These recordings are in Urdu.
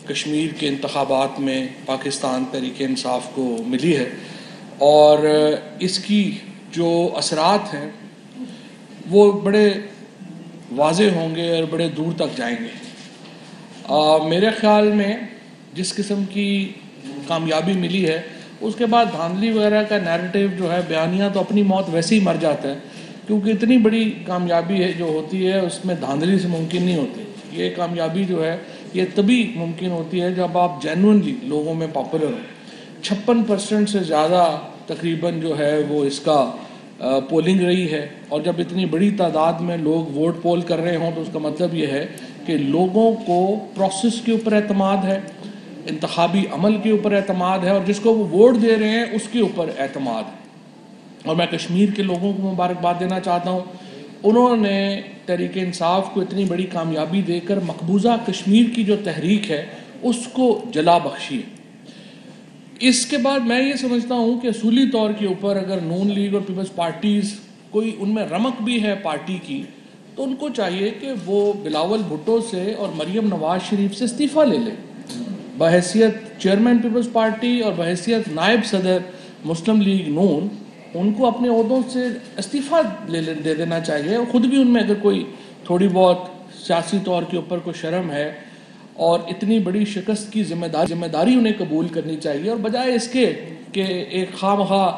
کشمیر کے انتخابات میں پاکستان تحریک انصاف کو ملی ہے، اور اس کی جو اثرات ہیں وہ بڑے واضح ہوں گے اور بڑے دور تک جائیں گے۔ میرے خیال میں جس قسم کی کامیابی ملی ہے اس کے بعد دھاندلی وغیرہ کا نیریٹو جو ہے، بیانیہ تو اپنی موت ویسے ہی مر جاتا ہے، کیونکہ اتنی بڑی کامیابی ہے جو ہوتی ہے اس میں دھاندلی سے ممکن نہیں ہوتی۔ یہ کامیابی جو ہے یہ تبھی ممکن ہوتی ہے جب آپ جینوئنلی لوگوں میں پاپولر ہوں۔ 56% سے زیادہ تقریباً جو ہے وہ اس کا پولنگ رہی ہے، اور جب اتنی بڑی تعداد میں لوگ ووٹ پول کر رہے ہوں تو اس کا مطلب یہ ہے کہ لوگوں کو پروسیس کے اوپر اعتماد ہے، انتخابی عمل کے اوپر اعتماد ہے، اور جس کو وہ ووٹ دے رہے ہیں اس کے اوپر اعتماد ہے۔ اور میں کشمیر کے لوگوں کو مبارکباد دینا چاہتا ہوں، انہوں نے تحریک انصاف کو اتنی بڑی کامیابی دے کر مقبوضہ کشمیر کی جو تحریک ہے اس کو جلا بخشی ہے۔ اس کے بعد میں یہ سمجھتا ہوں کہ اصولی طور کے اوپر اگر نون لیگ اور پیپلز پارٹیز کوئی ان میں رمق بھی ہے پارٹی کی، تو ان کو چاہیے کہ وہ بلاول بھٹو سے اور مریم نواز شریف سے استعفیٰ لے لیں۔ بحیثیت چیئرمین پیپلز پارٹی اور بحیثیت نائب صدر مسلم لیگ نون، ان کو اپنے عہدوں سے استعفیٰ دے دینا چاہیے، اور خود بھی ان میں اگر کوئی تھوڑی بہت سیاسی طور کے اوپر کوئی شرم ہے اور اتنی بڑی شکست کی ذمہ داری انہیں قبول کرنی چاہیے، اور بجائے اس کے کہ ایک خواہ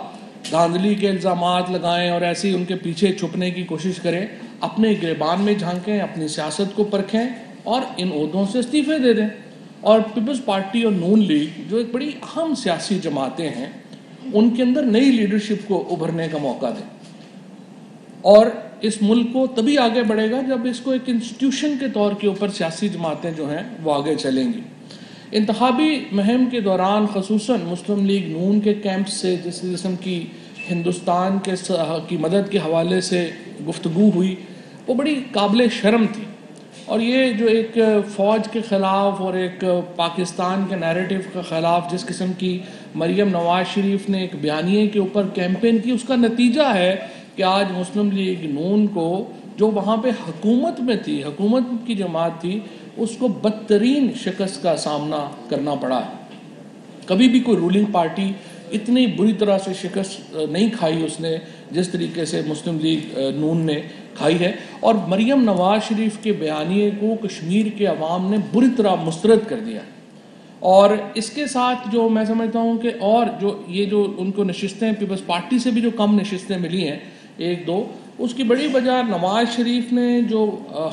دھاندلی کے الزامات لگائیں اور ایسے ہی ان کے پیچھے چھپنے کی کوشش کریں، اپنے گریبان میں جھانکیں، اپنی سیاست کو پرکھیں اور ان عہدوں سے استعفے دے دیں۔ اور پیپلز پارٹی اور نون لیگ جو ایک بڑی اہم سیاسی جماعتیں ہیں، ان کے اندر نئی لیڈرشپ کو ابھرنے کا موقع دیں، اور اس ملک کو تبھی آگے بڑھے گا جب اس کو ایک انسٹیٹیوشن کے طور کے اوپر سیاسی جماعتیں جو ہیں وہ آگے چلیں گی۔ انتخابی مہم کے دوران خصوصاً مسلم لیگ نون کے کیمپ سے جس قسم کی ہندوستان کی مدد کے حوالے سے گفتگو ہوئی وہ بڑی قابل شرم تھی، اور یہ جو ایک فوج کے خلاف اور ایک پاکستان کے نیریٹو کے خلاف جس قسم کی مریم نواز شریف نے ایک بیانیے کے اوپر کیمپین کی، اس کا نتیجہ ہے کہ آج مسلم لیگ نون کو جو وہاں پہ حکومت میں تھی، حکومت کی جماعت تھی، اس کو بدترین شکست کا سامنا کرنا پڑا ہے۔ کبھی بھی کوئی رولنگ پارٹی اتنی بری طرح سے شکست نہیں کھائی اس نے جس طریقے سے مسلم لیگ نون نے کھائی ہے، اور مریم نواز شریف کے بیانیے کو کشمیر کے عوام نے بری طرح مسترد کر دیا۔ اور اس کے ساتھ جو میں سمجھتا ہوں کہ اور جو ان کو نشستیں پیپلز پارٹی سے بھی جو کم نشستیں ملی ہیں، 1-2، اس کی بڑی وجہ نواز شریف نے جو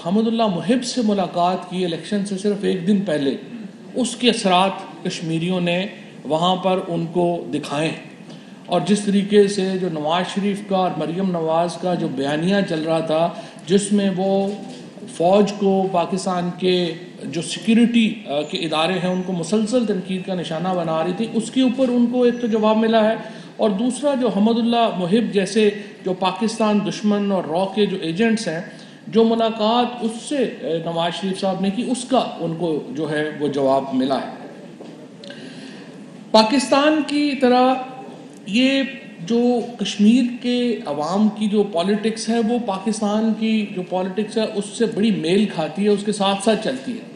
حمد اللہ محب سے ملاقات کی الیکشن سے صرف 1 دن پہلے، اس کے اثرات کشمیریوں نے وہاں پر ان کو دکھائے، اور جس طریقے سے جو نواز شریف کا اور مریم نواز کا جو بیانیہ چل رہا تھا جس میں وہ فوج کو، پاکستان کے جو سیکیورٹی کے ادارے ہیں ان کو مسلسل تنقید کا نشانہ بنا رہی تھی، اس کے اوپر ان کو ایک تو جواب ملا ہے، اور دوسرا جو حمد اللہ محب جیسے جو پاکستان دشمن اور را کے جو ایجنٹس ہیں، جو ملاقات اس سے نواز شریف صاحب نے کی، اس کا ان کو جو ہے وہ جواب ملا ہے۔ پاکستان کی طرح یہ جو کشمیر کے عوام کی جو پالیٹکس ہے وہ پاکستان کی جو پالیٹکس ہے اس سے بڑی میل کھاتی ہے، اس کے ساتھ ساتھ چلتی ہے۔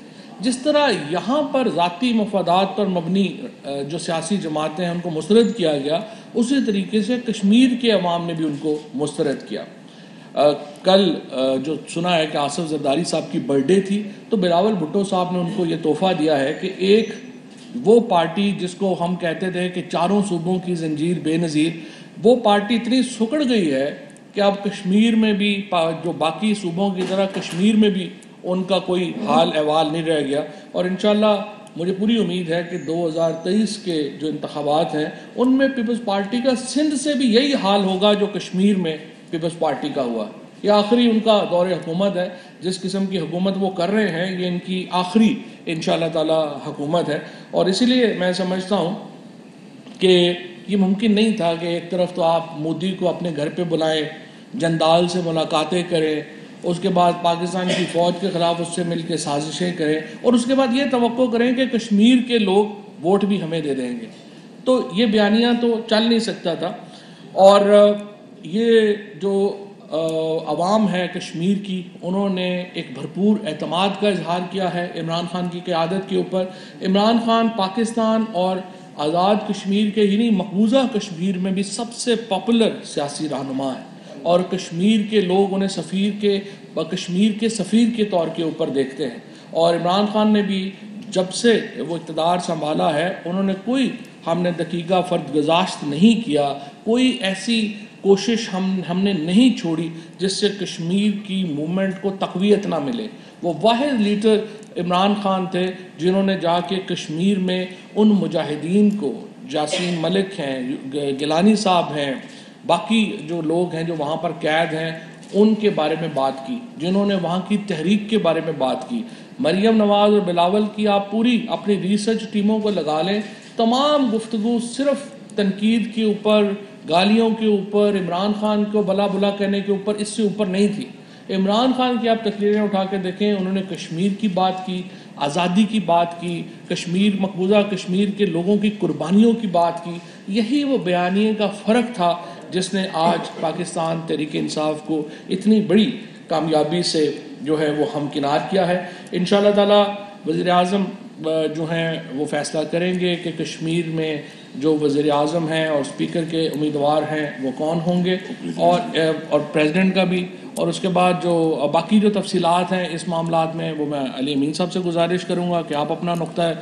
جس طرح یہاں پر ذاتی مفادات پر مبنی جو سیاسی جماعتیں ہیں ان کو مسترد کیا گیا، اسی طریقے سے کشمیر کے عوام نے بھی ان کو مسترد کیا۔ کل جو سنا ہے کہ آصف زرداری صاحب کی برتھ ڈے تھی، تو بلاول بھٹو صاحب نے ان کو یہ تحفہ دیا ہے کہ ایک وہ پارٹی جس کو ہم کہتے تھے کہ چاروں صوبوں کی زنجیر بے نظیر، وہ پارٹی اتنی سکڑ گئی ہے کہ اب کشمیر میں بھی جو باقی صوبوں کی طرح کشمیر میں بھی ان کا کوئی حال احوال نہیں رہ گیا، اور انشاءاللہ مجھے پوری امید ہے کہ 2023 کے جو انتخابات ہیں ان میں پیپلز پارٹی کا سندھ سے بھی یہی حال ہوگا جو کشمیر میں پیپلز پارٹی کا ہوا۔ یہ آخری ان کا دور حکومت ہے، جس قسم کی حکومت وہ کر رہے ہیں یہ ان کی آخری انشاءاللہ تعالی حکومت ہے، اور اسی لیے میں سمجھتا ہوں کہ یہ ممکن نہیں تھا کہ ایک طرف تو آپ مودی کو اپنے گھر پہ بلائیں، جندال سے ملاقاتیں کریں، اس کے بعد پاکستان کی فوج کے خلاف اس سے مل کے سازشیں کریں، اور اس کے بعد یہ توقع کریں کہ کشمیر کے لوگ ووٹ بھی ہمیں دے دیں گے، تو یہ بیانیہ تو چل نہیں سکتا تھا۔ اور یہ جو عوام ہے کشمیر کی، انہوں نے ایک بھرپور اعتماد کا اظہار کیا ہے عمران خان کی قیادت کے اوپر۔ عمران خان پاکستان اور آزاد کشمیر کے ہی نہیں، مقبوضہ کشمیر میں بھی سب سے پاپولر سیاسی رہنما ہے، اور کشمیر کے لوگ انہیں کشمیر کے سفیر کے طور کے اوپر دیکھتے ہیں۔ اور عمران خان نے بھی جب سے وہ اقتدار سنبھالا ہے، انہوں نے کوئی ہم نے دقیقہ فرد گزاشت نہیں کیا، کوئی ایسی کوشش ہم نے نہیں چھوڑی جس سے کشمیر کی موومنٹ کو تقویت نہ ملے۔ وہ واحد لیڈر عمران خان تھے جنہوں نے جا کے کشمیر میں ان مجاہدین کو، جاسین ملک ہیں، گیلانی صاحب ہیں، باقی جو لوگ ہیں جو وہاں پر قید ہیں، ان کے بارے میں بات کی، جنہوں نے وہاں کی تحریک کے بارے میں بات کی۔ مریم نواز اور بلاول کی آپ پوری اپنی ریسرچ ٹیموں کو لگا لیں، تمام گفتگو صرف تنقید کے اوپر، گالیوں کے اوپر، عمران خان کو بلا بلا کہنے کے اوپر، اس سے اوپر نہیں تھی۔ عمران خان کی آپ تقریریں اٹھا کے دیکھیں، انہوں نے کشمیر کی بات کی، آزادی کی بات کی، کشمیر، مقبوضہ کشمیر کے لوگوں کی قربانیوں کی بات کی۔ یہی وہ بیانیے کا فرق تھا جس نے آج پاکستان تحریک انصاف کو اتنی بڑی کامیابی سے جو ہے وہ ہمکنار کیا ہے۔ انشاءاللہ تعالی وزیر اعظم جو ہیں وہ فیصلہ کریں گے کہ کشمیر میں جو وزیر اعظم ہیں اور اسپیکر کے امیدوار ہیں وہ کون ہوں گے، اور پریزیڈنٹ کا بھی، اور اس کے بعد جو باقی جو تفصیلات ہیں اس معاملات میں وہ میں علی امین صاحب سے گزارش کروں گا کہ آپ اپنا نقطہ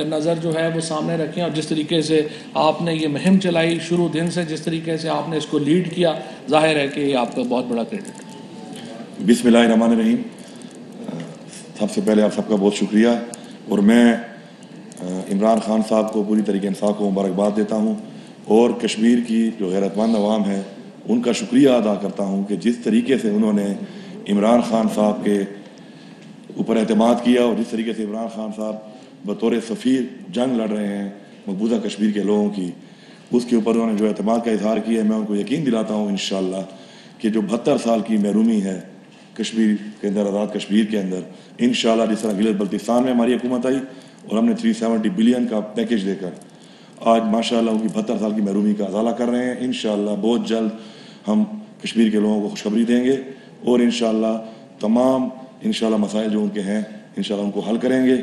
نظر جو ہے وہ سامنے رکھیں، اور جس طریقے سے آپ نے یہ مہم چلائی شروع دن سے، جس طریقے سے آپ نے اس کو لیڈ کیا، ظاہر ہے کہ یہ آپ کا بہت بڑا کریڈٹ ہے۔ بسم اللہ الرحمن الرحیم۔ سب سے پہلے آپ سب کا بہت شکریہ، اور میں عمران خان صاحب کو، پوری تحریک انصاف کو مبارکباد دیتا ہوں، اور کشمیر کی جو غیرت مند عوام ہے ان کا شکریہ ادا کرتا ہوں کہ جس طریقے سے انہوں نے عمران خان صاحب کے اوپر اعتماد کیا، اور جس طریقے سے عمران خان صاحب بطور سفیر جنگ لڑ رہے ہیں مقبوضہ کشمیر کے لوگوں کی، اس کے اوپر انہوں نے جو اعتماد کا اظہار کیا ہے، میں ان کو یقین دلاتا ہوں انشاءاللہ کہ جو 72 سال کی محرومی ہے کشمیر کے اندر، آزاد کشمیر کے اندر، انشاءاللہ جس طرح گلگت بلتستان میں ہماری حکومت آئی اور ہم نے 370 بلین کا پیکیج دے کر آج ماشاءاللہ ان کی 72 سال کی محرومی کا ازالہ کر رہے ہیں، انشاءاللہ بہت جلد ہم کشمیر کے لوگوں کو خوشخبری دیں گے، اور انشاءاللہ تمام انشاءاللہ مسائل جو ان کے ہیں انشاءاللہ ان کو حل کریں گے۔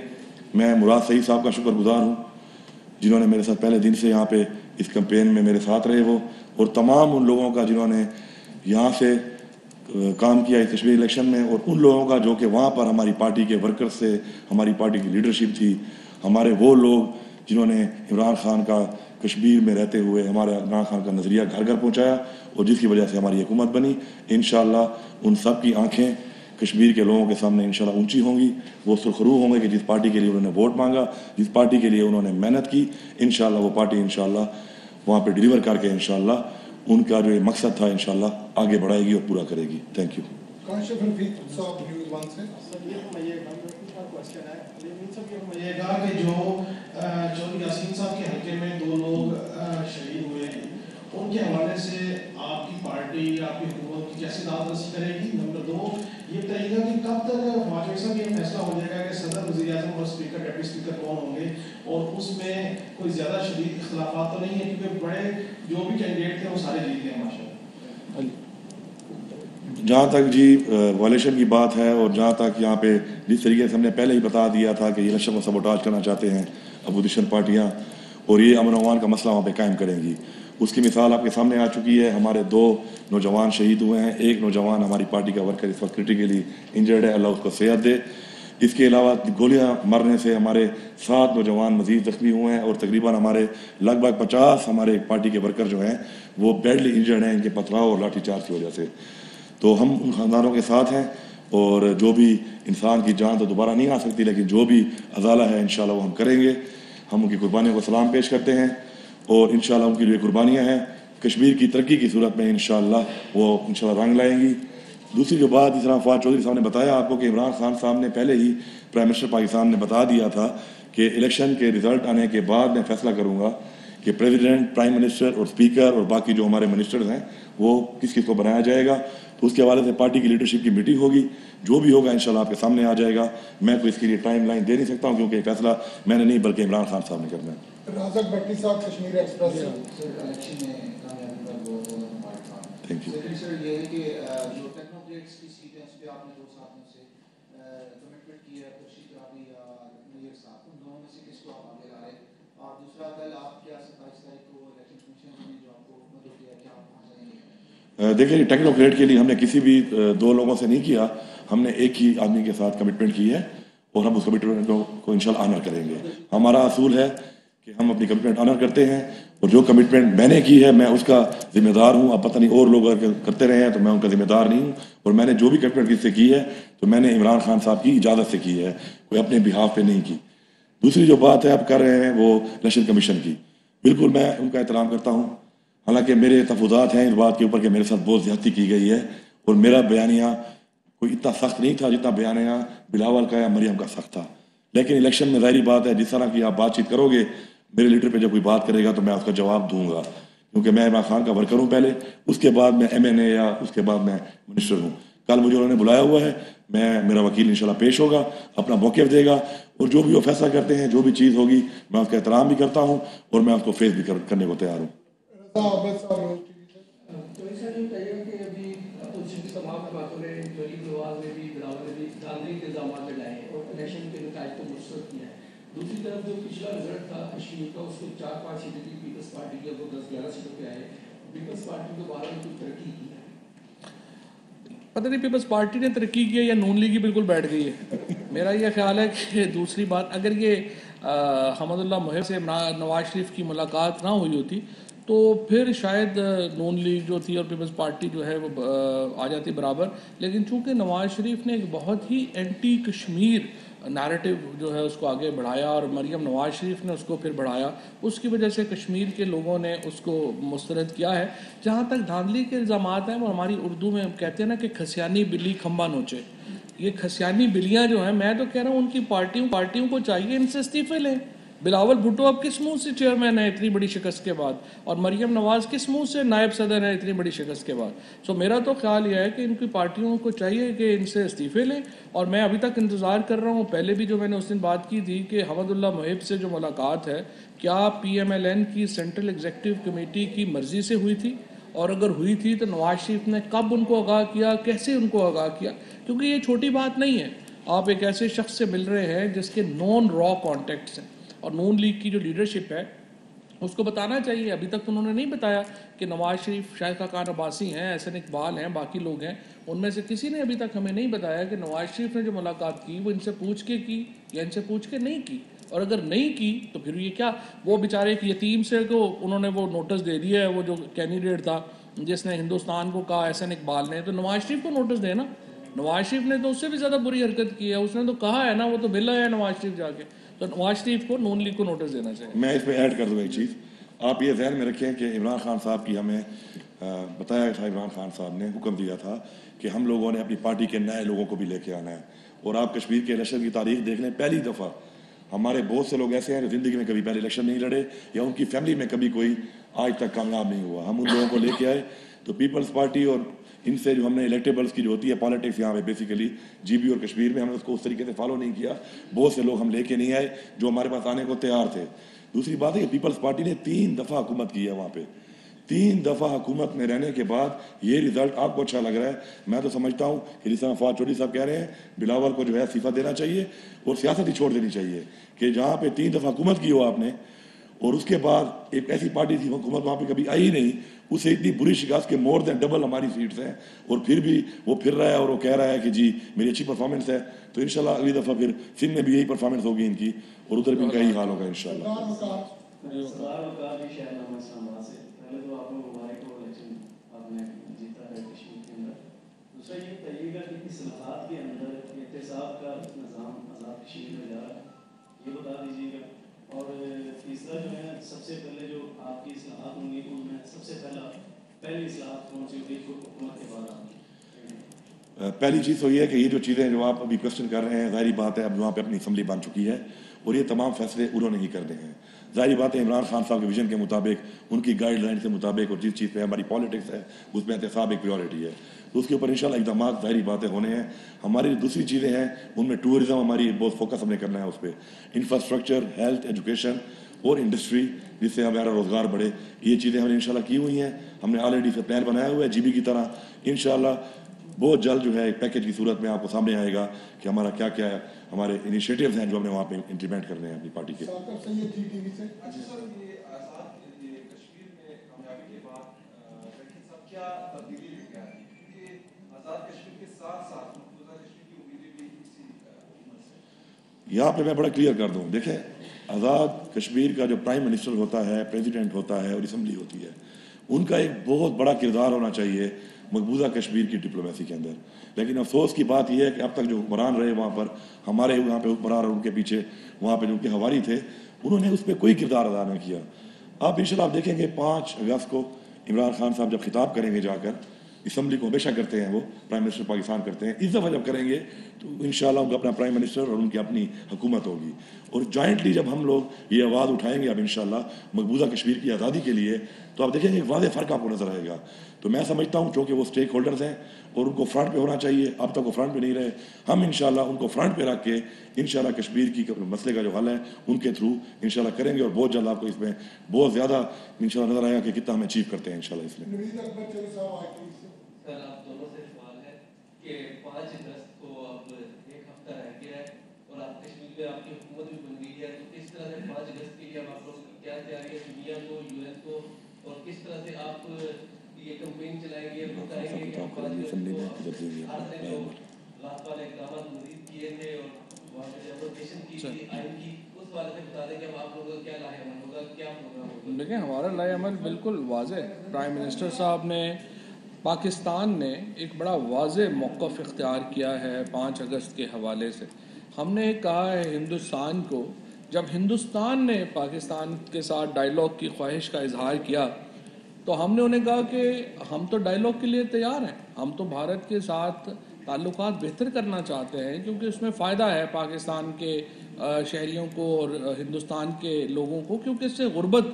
میں مراد سعید صاحب کا شکر گزار ہوں جنہوں نے میرے ساتھ پہلے دن سے یہاں پہ اس کمپین میں میرے ساتھ رہے، وہ اور تمام ان لوگوں کا جنہوں نے یہاں سے کام کیا اس کشمیر الیکشن میں، اور ان لوگوں کا جو کہ وہاں پر ہماری پارٹی کے ورکر سے، ہماری پارٹی کی لیڈرشپ تھی، ہمارے وہ لوگ جنہوں نے عمران خان کا کشمیر میں رہتے ہوئے ہمارے عمران خان کا نظریہ گھر گھر پہنچایا، اور جس کی وجہ سے ہماری حکومت بنی۔ انشاءاللہ ان سب کی آنکھیں کشمیر کے لوگوں کے سامنے انشاءاللہ اونچی ہوں گی، وہ سرخرو ہوں گے کہ جس پارٹی کے لیے انہوں نے ووٹ مانگا، جس پارٹی کے لیے انہوں نے محنت کی، انشاءاللہ وہ پارٹی انشاءاللہ وہاں پہ ڈیلیور کر کے انشاءاللہ ان کا جو یہ مقصد تھا انشاءاللہ آگے بڑھائے گی اور پورا کرے گی۔ Thank you. یہ کہا کہ جو چودھری یاسین صاحب کے حلقے میں 2 لوگ شہید ہوئے ہیں، ان کے حوالے سے آپ کی پارٹی، آپ کی حکومت کی کیسی داد رسی کرے گی؟ نمبر 2 یہ بتائیے گا کہ کب تک خواجہ صاحب یہ فیصلہ ہو جائے گا کہ صدر، وزیر اعظم اور اسپیکر، ڈپٹی اسپیکر کون ہوں گے، اور اس میں کوئی زیادہ شدید اختلافات تو نہیں ہے کیونکہ بڑے جو بھی کینڈیڈیٹ تھے وہ سارے جیت گئے ماشاءاللہ؟ جہاں تک جی والیشن کی بات ہے، اور جہاں تک یہاں پہ جس طریقے سے ہم نے پہلے ہی بتا دیا تھا کہ یہ الیکشن کو سبوٹاج کرنا چاہتے ہیں اپوزیشن پارٹیاں، اور یہ امن و امان کا مسئلہ وہاں پہ قائم کریں گی، اس کی مثال آپ کے سامنے آ چکی ہے۔ ہمارے 2 نوجوان شہید ہوئے ہیں، ایک نوجوان ہماری پارٹی کا ورکر اس وقت کریٹیکلی انجرڈ ہے، اللہ اس کو صحت دے۔ اس کے علاوہ گولیاں مرنے سے ہمارے 7 نوجوان مزید زخمی ہوئے ہیں، اور تقریباً ہمارے لگ بھگ 50 ہمارے پارٹی کے ورکر جو ہیں وہ بیڈلی انجرڈ ہیں ان کے پتھراؤ اور لاٹھی چارج کی وجہ سے۔ تو ہم ان خاندانوں کے ساتھ ہیں، اور جو بھی انسان کی جان تو دوبارہ نہیں آ سکتی، لیکن جو بھی ازالہ ہے انشاءاللہ وہ ہم کریں گے۔ ہم ان کی قربانیوں کو سلام پیش کرتے ہیں، اور انشاءاللہ ان کی جو قربانیاں ہیں کشمیر کی ترقی کی صورت میں انشاءاللہ وہ انشاءاللہ رنگ لائیں گی۔ دوسری جو بات، جس طرح فواد چودھری صاحب نے بتایا آپ کو کہ عمران خان صاحب نے پہلے ہی پرائم منسٹر پاکستان نے بتا دیا تھا کہ الیکشن کے رزلٹ آنے کے بعد میں فیصلہ کروں گا کہ پریزیڈنٹ، پرائم منسٹر اور اسپیکر اور باقی جو ہمارے منسٹرز ہیں وہ کس کو بنایا جائے گا۔ تو اس کے حوالے سے پارٹی کی لیڈرشپ کی میٹنگ ہوگی، جو بھی ہوگا انشاءاللہ آپ کے سامنے آ جائے گا۔ میں تو اس کے لیے ٹائم لائن دے نہیں سکتا ہوں کیونکہ یہ فیصلہ میں نے نہیں بلکہ عمران خان صاحب نے کرنا ہے۔ رازق بٹی صاحب، Kashmir Express. Thank you. Sir یہ ہے کہ جو ٹیکنوکریٹس کی سیٹ ہے اس پہ آپ نے دو ساتھیوں سے کمٹمنٹ کی ہے خورشید رابی یا منیر صاحب, ان دونوں میں سے کس کو آپ آگے لا رہے ہیں؟ اور دوسرا کل آپ کیا 27 تاریخ کو الیکشن کمیشن نے جو آپ کو مدعو کیا کہ آپ وہاں جائیں گے؟ دیکھیں ٹیکنوکریٹ کے لیے ہم نے کسی بھی دو لوگوں سے نہیں کیا, ہم نے ایک ہی آدمی کے ساتھ کمٹمنٹ کی ہے اور ہم اس کمٹمنٹ کو انشاءاللہ آنر کریں گے. ہمارا اصول ہے کہ ہم اپنی کمٹمنٹ آنر کرتے ہیں, اور جو کمٹمنٹ میں نے کی ہے میں اس کا ذمہ دار ہوں. اب پتہ نہیں اور لوگ اگر کرتے رہے ہیں تو میں ان کا ذمہ دار نہیں ہوں, اور میں نے جو بھی کمٹمنٹ کس سے کی ہے تو میں نے عمران خان صاحب کی اجازت سے کی ہے, کوئی اپنے بہاف پہ نہیں کی. دوسری جو بات ہے آپ کر رہے ہیں وہ الیکشن کمیشن کی, بالکل میں ان کا احترام کرتا ہوں, حالانکہ میرے تفوضات ہیں اس بات کے اوپر کہ میرے ساتھ بہت زیادتی کی گئی ہے, اور میرا بیانیہ کوئی اتنا سخت نہیں تھا جتنا بیانیہ بلاول کا یا مریم کا سخت تھا. لیکن الیکشن میں ظاہری بات ہے جس طرح کی آپ بات چیت کرو گے, میرے لیڈر پہ جب کوئی بات کرے گا تو میں اس کا جواب دوں گا, کیونکہ میں عمران خان کا ورکر ہوں پہلے, اس کے بعد میں MNA یا اس کے بعد میں منسٹر ہوں. کل مجھے انہوں نے بلایا ہوا ہے, میرا وکیل انشاءاللہ پیش ہوگا, اپنا موقف دے گا, اور جو بھی وہ فیصلہ کرتے ہیں جو بھی چیز ہوگی میں اس کا احترام بھی کرتا ہوں اور میں اس کو فیس بھی کرنے کو تیار ہوں. تمام باتوں نے غریب نواز نے بھی بلاول نے بھی دھاندلی کے الزامات لگائے ہیں اور الیکشن کے نتائج کو مسترد کیا ہے. دوسری طرف جو پچھلا رزلٹ تھا کشمیر کا اس کو 4-5 سیٹیں تھی پیپلز پارٹی کی, اب وہ 10-11 سیٹوں پہ آئے. پیپلز پارٹی کو بارہ میں کوئی ترقی کی ہے؟ پتہ نہیں پیپلز پارٹی نے ترقی کی ہے یا نون لیگ ہی بالکل بیٹھ گئی ہے. میرا یہ خیال ہے کہ دوسری بات, اگر یہ حمد اللہ محب سے نواز شریف کی ملاقات نہ ہوئی ہوتی تو پھر شاید نون لیگ جو تھی اور پیپلز پارٹی جو ہے وہ آ جاتی برابر. لیکن چونکہ نواز شریف نے ایک بہت ہی اینٹی کشمیر نیریٹو جو ہے اس کو آگے بڑھایا, اور مریم نواز شریف نے اس کو پھر بڑھایا, اس کی وجہ سے کشمیر کے لوگوں نے اس کو مسترد کیا ہے. جہاں تک دھاندلی کے الزامات ہیں, وہ ہماری اردو میں کہتے ہیں نا کہ کھسیانی بلی کھمبا نوچے. یہ کھسیانی بلیاں جو ہیں, میں تو کہہ رہا ہوں ان کی پارٹیوں کو چاہیے ان سے استعفے لیں. بلاول بھٹو اب کس منہ سے چیئرمین ہے اتنی بڑی شکست کے بعد, اور مریم نواز کس منہ سے نائب صدر ہے اتنی بڑی شکست کے بعد. سو میرا تو خیال یہ ہے کہ ان کی پارٹیوں کو چاہیے کہ ان سے استعفے لیں. اور میں ابھی تک انتظار کر رہا ہوں, پہلے بھی جو میں نے اس دن بات کی تھی کہ حمد اللہ محب سے جو ملاقات ہے کیا PMLN کی سینٹرل ایگزیکٹو کمیٹی کی مرضی سے ہوئی تھی, اور اگر ہوئی تھی تو نواز شریف نے کب ان کو آگاہ کیا, کیسے ان کو آگاہ کیا, کیونکہ یہ چھوٹی بات نہیں ہے. آپ ایک ایسے شخص سے مل رہے ہیں جس کے نون را کانٹیکٹس ہیں, اور نون لیگ کی جو لیڈرشپ ہے اس کو بتانا چاہیے. ابھی تک انہوں نے نہیں بتایا کہ نواز شریف, شاہد خاقان عباسی ہیں, احسن اقبال ہیں, باقی لوگ ہیں, ان میں سے کسی نے ابھی تک ہمیں نہیں بتایا کہ نواز شریف نے جو ملاقات کی وہ ان سے پوچھ کے کی یا ان سے پوچھ کے نہیں کی. اور اگر نہیں کی تو پھر یہ کیا, وہ بیچارے ایک یتیم سے کو انہوں نے وہ نوٹس دے دیا ہے, وہ جو کینڈیڈیٹ تھا جس نے ہندوستان کو کہا احسن اقبال نے, تو نواز شریف کو نوٹس دینا. نواز شریف نے تو اس سے بھی زیادہ بری حرکت کی ہے, اس نے تو کہا ہے نا, وہ تو ملا ہے نواز شریف جا کے, تو نواز شریف کو نون لیگ کو نوٹس دینا چاہیے. میں اس پہ ایڈ کر دوں ایک چیز, آپ یہ ذہن میں رکھیں کہ عمران خان صاحب کی ہمیں بتایا تھا, عمران خان صاحب نے حکم دیا تھا کہ ہم لوگوں نے اپنی پارٹی کے نئے لوگوں کو بھی لے کے آنا ہے. اور آپ کشمیر کے الیکشن کی تاریخ دیکھ لیں, پہلی دفعہ ہمارے بہت سے لوگ ایسے ہیں جو زندگی میں کبھی پہلے الیکشن نہیں لڑے, یا ان کی فیملی میں کبھی کوئی آج تک کامیاب نہیں ہوا. ہم ان لوگوں کو لے کے آئے, تو پیپلز پارٹی اور ان سے جو ہم نے الیکٹیبلز کی جو ہوتی ہے پالیٹکس یہاں پہ بیسیکلی GB اور کشمیر میں, ہم نے اس کو اس طریقے سے فالو نہیں کیا. بہت سے لوگ ہم لے کے نہیں آئے جو ہمارے پاس آنے کو تیار تھے. دوسری بات ہے کہ پیپلز پارٹی نے 3 دفعہ حکومت کی ہے وہاں پہ. 3 دفعہ حکومت میں رہنے کے بعد یہ رزلٹ آپ کو اچھا لگ رہا ہے. میں تو سمجھتا ہوں کہ جس طرح فواد چودھری صاحب کہہ رہے ہیں, بلاول کو جو ہے استعفیٰ دینا چاہیے اور سیاست ہی چھوڑ دینی چاہیے. کہ جہاں پہ 3 دفعہ حکومت کی ہو آپ نے, اور اس کے بعد ایک ایسی پارٹی تھی حکومت وہاں پہ کبھی آئی ہی نہیں, اسے اتنی بری شکست کے مور دین ڈبل ہماری سیٹس ہیں, اور پھر بھی وہ پھر رہا ہے اور وہ کہہ رہا ہے کہ جی میری اچھی پرفارمنس ہے. تو انشاءاللہ اگلی دفعہ پھر سندھ میں بھی یہی پرفارمنس ہوگی ان کی, اور ادھر بھی ان کا یہی حال ہوگا انشاءاللہ. دوسرا یہ بتائیے گا کہ اصلاحات کے اندر احتساب کا نظام آزاد کشمیر میں جا رہا ہے, یہ بتا دیجیے گا. اور تیسرا جو ہے, سب سے پہلے جو آپ کی اصلاحات ہوں گی ان میں سب سے پہلی اصلاحات کون سی ہوگی حکومت کے بعد آپ کی؟ پہلی چیز تو یہ ہے کہ یہ جو چیزیں جو آپ ابھی کوشچن کر رہے ہیں, ظاہری بات ہے اب وہاں پہ اپنی اسمبلی بن چکی ہے اور یہ تمام فیصلے انہوں نے ہی کرنے ہیں. ظاہری بات ہے عمران خان صاحب کے ویژن کے مطابق, ان کی گائیڈ لائن کے مطابق, اور جس چیز پہ ہماری پالیٹکس ہے اس میں احتساب ایک پریورٹی ہے, تو اس کے اوپر انشاءاللہ اقدامات ظاہری باتیں ہونے ہیں. ہماری دوسری چیزیں ہیں ان میں ٹورزم, ہماری بہت فوکس ہم نے کرنا ہے اس پہ, انفراسٹرکچر, ہیلتھ, ایجوکیشن, اور انڈسٹری جس سے ہمارا روزگار بڑھے. یہ چیزیں ہم نے انشاءاللہ کی ہوئی ہیں. ہم نے آلریڈی سے پلان بنایا ہوا ہے جی بی کی طرح. انشاءاللہ بہت جلد جو ہے ایک پیکج کی صورت میں آپ کو سامنے آئے گا کہ ہمارا کیا کیا ہمارے انیشیٹیوز ہیں جو ہم نے وہاں پہ امپلیمنٹ کرنے ہیں اپنی پارٹی کے. یہاں پہ میں بڑا کلیئر کر دوں. دیکھیں, آزاد کشمیر کا جو پرائم منسٹر ہوتا ہے, پریزیڈنٹ ہوتا ہے اور اسمبلی ہوتی ہے, ان کا ایک بہت بڑا کردار ہونا چاہیے مقبوضہ کشمیر کی ڈپلومیسی کے اندر. لیکن افسوس کی بات یہ ہے کہ اب تک جو حکمران رہے وہاں پر, ہمارے وہاں پہ حکمران اور ان کے پیچھے وہاں پہ جو ان کے حوالی تھے, انہوں نے اس پہ کوئی کردار ادا نہ کیا. آپ انشاءاللہ آپ دیکھیں گے 5 اگست کو عمران خان صاحب جب خطاب کریں گے جا کر, اسمبلی کو ہمیشہ کرتے ہیں وہ, پرائم منسٹر پاکستان کرتے ہیں, اس دفعہ جب کریں گے تو انشاءاللہ ان کا اپنا پرائم منسٹر اور ان کی اپنی حکومت ہوگی. اور جوائنٹلی جب ہم لوگ یہ آواز اٹھائیں گے اب انشاءاللہ مقبوضہ کشمیر کی آزادی کے لیے, تو آپ دیکھیں گے ایک واضح فرق آپ کو نظر آئے گا. تو میں سمجھتا ہوں چونکہ وہ اسٹیک ہولڈرز ہیں اور ان کو فرنٹ پہ ہونا چاہیے, اب تک وہ فرنٹ پہ نہیں رہے, ہم انشاءاللہ ان کو فرنٹ پہ رکھ کے انشاءاللہ کشمیر کی مسئلے کا جو حل ہے ان کے تھرو انشاءاللہ کریں گے. اور بہت جلد آپ کو اس میں بہت زیادہ انشاءاللہ نظر آئے گا کہ کتنا ہم اچیو کرتے ہیں انشاءاللہ. اس میں سر آپ دونوں سے سوال ہے کہ 5 اگست کو اب 1 ہفتہ رہ گیا ہے اور آپ کشمیر میں آپ کی حکومت بھی بن گئی ہے, تو کس طرح سے 5 اگست کے لیے اب آپ لوگوں کی کیا تیاری ہے, دنیا کو, یو این کو, اور کس طرح سے آپ یہ کمپین چلائیں گے, بتائیں گے کہ 5 اگست کو بھارت نے جو رات والے اقدامات مزید کیے تھے اور وہاں پہ ڈیمونسٹریشن کی تھی آئین کی, اس والے سے بتا دیں کہ اب آپ لوگوں کا کیا لاہے عمل ہوگا, کیا پروگرام ہوگا. دیکھیں, ہمارا لاہے عمل بالکل واضح. پرائم منسٹر صاحب نے, پاکستان نے ایک بڑا واضح موقف اختیار کیا ہے 5 اگست کے حوالے سے. ہم نے کہا ہے ہندوستان کو, جب ہندوستان نے پاکستان کے ساتھ ڈائیلاگ کی خواہش کا اظہار کیا تو ہم نے انہیں کہا کہ ہم تو ڈائیلاگ کے لیے تیار ہیں, ہم تو بھارت کے ساتھ تعلقات بہتر کرنا چاہتے ہیں کیونکہ اس میں فائدہ ہے پاکستان کے شہریوں کو اور ہندوستان کے لوگوں کو, کیونکہ اس سے غربت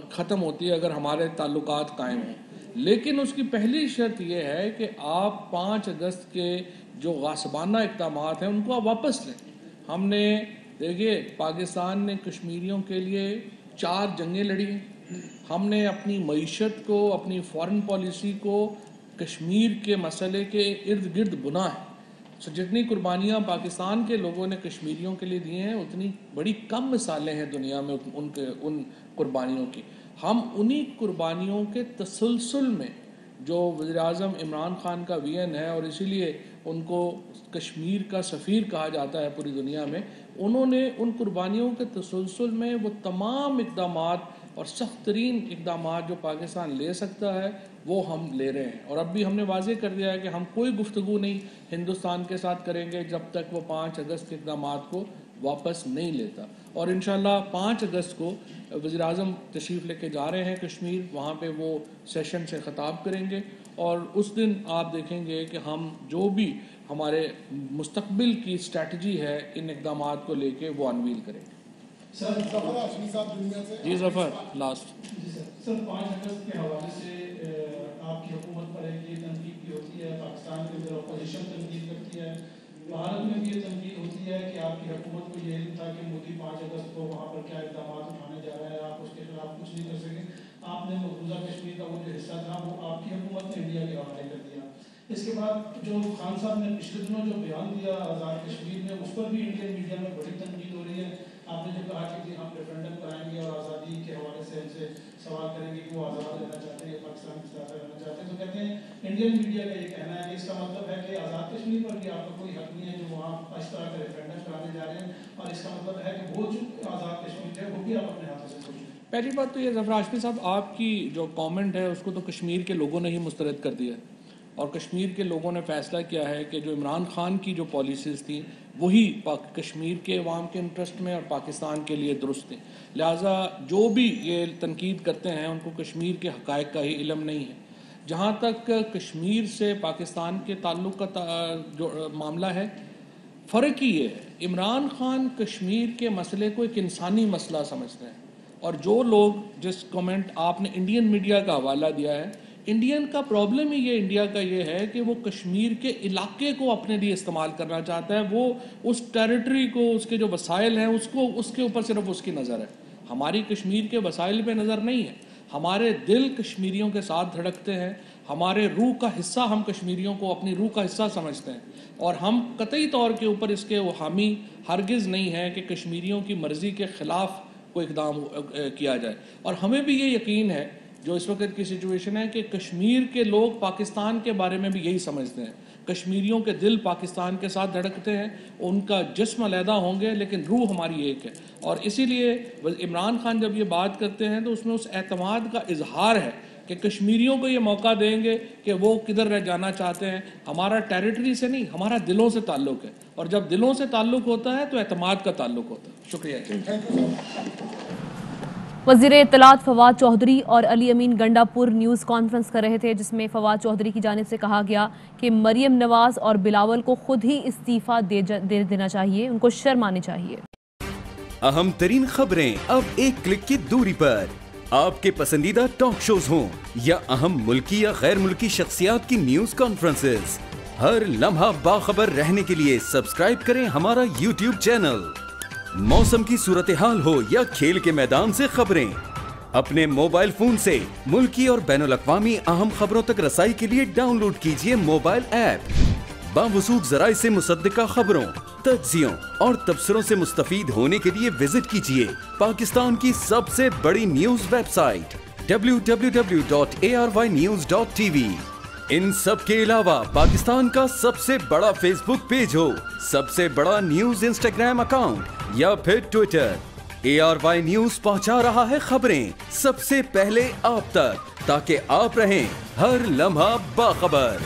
ختم ہوتی ہے اگر ہمارے تعلقات قائم ہوں. لیکن اس کی پہلی شرط یہ ہے کہ آپ 5 اگست کے جو غاصبانہ اقدامات ہیں ان کو آپ واپس لیں. ہم نے دیکھیے, پاکستان نے کشمیریوں کے لیے 4 جنگیں لڑی ہیں. ہم نے اپنی معیشت کو, اپنی فارن پالیسی کو کشمیر کے مسئلے کے ارد گرد بنا ہے. جتنی قربانیاں پاکستان کے لوگوں نے کشمیریوں کے لیے دی ہیں اتنی بڑی کم مثالیں ہیں دنیا میں ان قربانیوں کی. ہم انہی قربانیوں کے تسلسل میں, جو وزیر اعظم عمران خان کا ویژن ہے اور اسی لیے ان کو کشمیر کا سفیر کہا جاتا ہے پوری دنیا میں, انہوں نے ان قربانیوں کے تسلسل میں وہ تمام اقدامات اور سخت ترین اقدامات جو پاکستان لے سکتا ہے وہ ہم لے رہے ہیں. اور اب بھی ہم نے واضح کر دیا ہے کہ ہم کوئی گفتگو نہیں ہندوستان کے ساتھ کریں گے جب تک وہ 5 اگست کے اقدامات کو واپس نہیں لیتا. اور انشاءاللہ 5 اگست کو وزیر اعظم تشریف لے کے جا رہے ہیں کشمیر, وہاں پہ وہ سیشن سے خطاب کریں گے اور اس دن آپ دیکھیں گے کہ ہم جو بھی ہمارے مستقبل کی اسٹریٹجی ہے ان اقدامات کو لے کے وہ انویل کریں گے. سر ظفر ہاشمی صاحب دنیا سے. جی ظفر لاسٹ. جی سر 5 اگست کے حوالے سے آپ کی حکومت پر ایک یہ تنقید بھی ہوتی ہے, پاکستان کے اندر اپوزیشن تنقید کرتی ہے, بھارت میں بھی یہ تنقید ہوتی ہے کہ آپ کی حکومت کو یہ علم تھا کہ مودی 5 اگست کو وہاں پر کیا اقدامات اٹھانے جا رہا ہے, آپ اس کے خلاف کچھ نہیں کر سکے. آپ نے مقبوضہ کشمیر کا وہ جو حصہ تھا وہ آپ کی حکومت نے انڈیا کے حوالے کر دیا. اس کے بعد جو خان صاحب نے پچھلے دنوں جو بیان دیا آزاد کشمیر میں, اس پر بھی انڈین میڈیا میں بڑی تنقید ہو رہی ہے. آپ نے جو کہا کہ ہم ریفرینڈم کرائیں گے اور آزادی کے حوالے سے ان سے سوال کریں گے کہ وہ آزاد رہنا چاہتے ہیں یا پاکستان کے ساتھ رہنا چاہتے ہیں, تو کہتے ہیں انڈین میڈیا کا یہ کہنا ہے کہ اس کا مطلب ہے کہ آزاد کشمیر پر بھی آپ کا کوئی حق نہیں ہے جو وہاں اس طرح کا ریفرینڈم کرانے جا رہے ہیں, اور اس کا مطلب ہے کہ وہ جو آزاد کشمیر ہے وہ بھی آپ اپنے ہاتھوں سے چھوڑ دیں. پہلی بات تو یہ ظفر ہاشمی صاحب, آپ کی جو کامنٹ ہے اس کو تو کشمیر کے لوگوں نے ہی مسترد کر دیا ہے اور کشمیر کے لوگوں نے فیصلہ کیا ہے کہ جو عمران خان کی جو پالیسیز تھیں وہی کشمیر کے عوام کے انٹرسٹ میں اور پاکستان کے لیے درست تھیں. لہٰذا جو بھی یہ تنقید کرتے ہیں ان کو کشمیر کے حقائق کا ہی علم نہیں ہے. جہاں تک کشمیر سے پاکستان کے تعلق کا جو معاملہ ہے, فرق ہی یہ ہے, عمران خان کشمیر کے مسئلے کو ایک انسانی مسئلہ سمجھتے ہیں, اور جو لوگ جس کمنٹ آپ نے انڈین میڈیا کا حوالہ دیا ہے, انڈین کا پرابلم ہی یہ انڈیا کا یہ ہے کہ وہ کشمیر کے علاقے کو اپنے لیے استعمال کرنا چاہتا ہے, وہ اس ٹیریٹری کو, اس کے جو وسائل ہیں اس کو, اس کے اوپر صرف اس کی نظر ہے. ہماری کشمیر کے وسائل پہ نظر نہیں ہے، ہمارے دل کشمیریوں کے ساتھ دھڑکتے ہیں، ہمارے روح کا حصہ ہم کشمیریوں کو اپنی روح کا حصہ سمجھتے ہیں، اور ہم قطعی طور کے اوپر اس کے حامی ہرگز نہیں ہیں کہ کشمیریوں کی مرضی کے خلاف کوئی اقدام کیا جائے. اور ہمیں بھی یہ یقین ہے جو اس وقت کی سچویشن ہے کہ کشمیر کے لوگ پاکستان کے بارے میں بھی یہی سمجھتے ہیں. کشمیریوں کے دل پاکستان کے ساتھ دھڑکتے ہیں، ان کا جسم علیحدہ ہوں گے لیکن روح ہماری ایک ہے. اور اسی لیے عمران خان جب یہ بات کرتے ہیں تو اس میں اس اعتماد کا اظہار ہے کہ کشمیریوں کو یہ موقع دیں گے کہ وہ کدھر رہ جانا چاہتے ہیں. ہمارا ٹیریٹری سے نہیں، ہمارا دلوں سے تعلق ہے، اور جب دلوں سے تعلق ہوتا ہے تو اعتماد کا تعلق ہوتا ہے. شکریہ. وزیر اطلاعات فواد چوہدری اور علی امین گنڈا پور نیوز کانفرنس کر رہے تھے، جس میں فواد چوہدری کی جانب سے کہا گیا کہ مریم نواز اور بلاول کو خود ہی استعفیٰ دے دینا چاہیے، ان کو شرم آنی چاہیے. اہم ترین خبریں اب ایک کلک کی دوری پر. آپ کے پسندیدہ ٹاک شوز ہوں یا اہم ملکی یا غیر ملکی شخصیات کی نیوز کانفرنسز، ہر لمحہ باخبر رہنے کے لیے سبسکرائب کریں ہمارا یوٹیوب چینل. موسم کی صورتحال ہو یا کھیل کے میدان سے خبریں، اپنے موبائل فون سے ملکی اور بین الاقوامی اہم خبروں تک رسائی کے لیے ڈاؤن لوڈ کیجیے موبائل ایپ. باوثوق ذرائع سے مصدقہ خبروں، تجزیوں اور تبصروں سے مستفید ہونے کے لیے وزٹ کیجیے پاکستان کی سب سے بڑی نیوز ویب سائٹ www.arYnews.tv. ان سب کے علاوہ پاکستان کا سب سے بڑا فیس بک پیج ہو، سب سے بڑا نیوز انسٹاگرام اکاؤنٹ یا پھر ٹویٹر، ARY نیوز پہنچا رہا ہے خبریں سب سے پہلے آپ تک، تاکہ آپ رہیں ہر لمحہ باخبر.